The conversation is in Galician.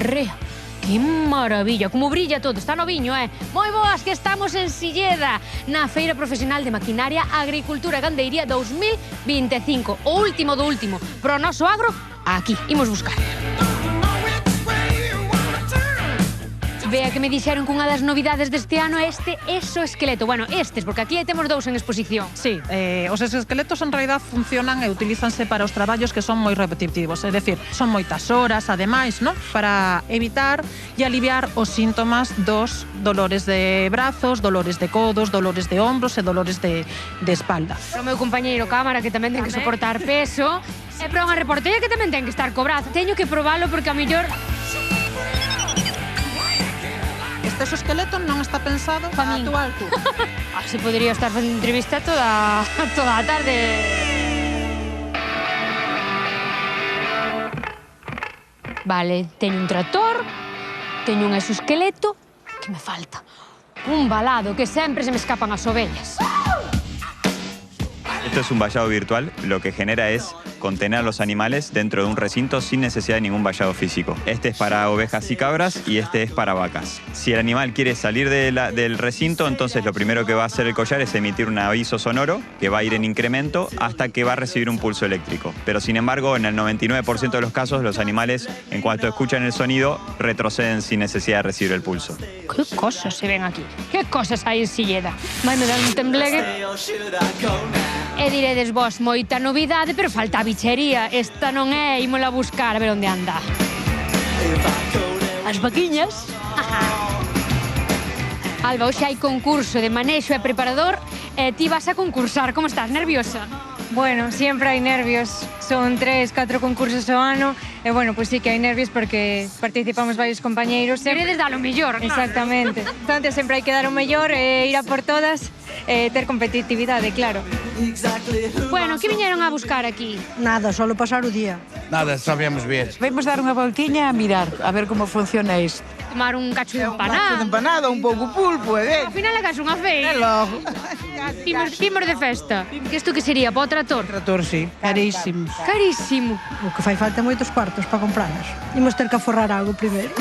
Arrea, que maravilla, como brilla todo, está noviño, Moi boas, que estamos en Silleda, na Feira Profesional de Maquinaria, Agricultura e Gandeiría 2025. O último do último, pro noso agro, aquí, imos buscar. Vea que me dixeron que unha das novidades deste ano é este exoesqueleto. Bueno, estes, porque aquí temos dous en exposición. Sí, os exoesqueletos en realidad funcionan e utilízanse para os traballos que son moi repetitivos, é dicir, son moitas horas, ademais, ¿no? Para evitar e aliviar os síntomas dos dolores de brazos, dolores de codos, dolores de hombros e dolores de espalda. O meu compañeiro cámara, que tamén ten que soportar peso, e para unha reportera que tamén ten que estar cobrado. Teño que probalo porque a mellor... Este exoesqueleto non está pensado para a túa altura. Así podría estar facendo entrevista toda a tarde. Vale, teño un tractor, teño un exoesqueleto, que me falta? Un balado, que sempre se me escapan as ovellas. Esto es un vallado virtual, lo que genera es contener a los animales dentro de un recinto sin necesidad de ningún vallado físico. Este es para ovejas y cabras y este es para vacas. Si el animal quiere salir del recinto, entonces lo primero que va a hacer el collar es emitir un aviso sonoro que va a ir en incremento hasta que va a recibir un pulso eléctrico. Pero sin embargo, en el 99% de los casos, los animales, en cuanto escuchan el sonido, retroceden sin necesidad de recibir el pulso. Que cosas se ven aquí? Que cosas hai en Silleda? Vai me dar un temblegue. E diredes vos, moita novidade, pero falta a bichería. Esta non é, ímola buscar a ver onde anda. As vaquiñas. Alba, hoxe hai concurso de manexo e preparador e ti vas a concursar. Como estás? Nerviosa? Bueno, siempre hai nervios. Son 3, 4 concursos ao ano. E bueno, pues sí que hai nervios porque participamos varios compañeiros. Queredes dar o mellor, claro. Exactamente. Entonces sempre hai que dar o mellor e ir a por todas e ter competitividade, claro. Bueno, que viñeron a buscar aquí? Nada, solo pasar o día. Nada, sabíamos ver. Vamos dar unha voltiña a mirar, a ver como funciona isto. Tomar un cacho de Un macho de empanada. empanada, un pouco pulpo, Ao final é casi unha feira. É logo. Imos de festa. Que isto que sería? Para o trator? Trator, sí. Carísimo. Carísimo. O que fai falta é moitos cuartos para compralas. Imos ter que aforrar algo primeiro.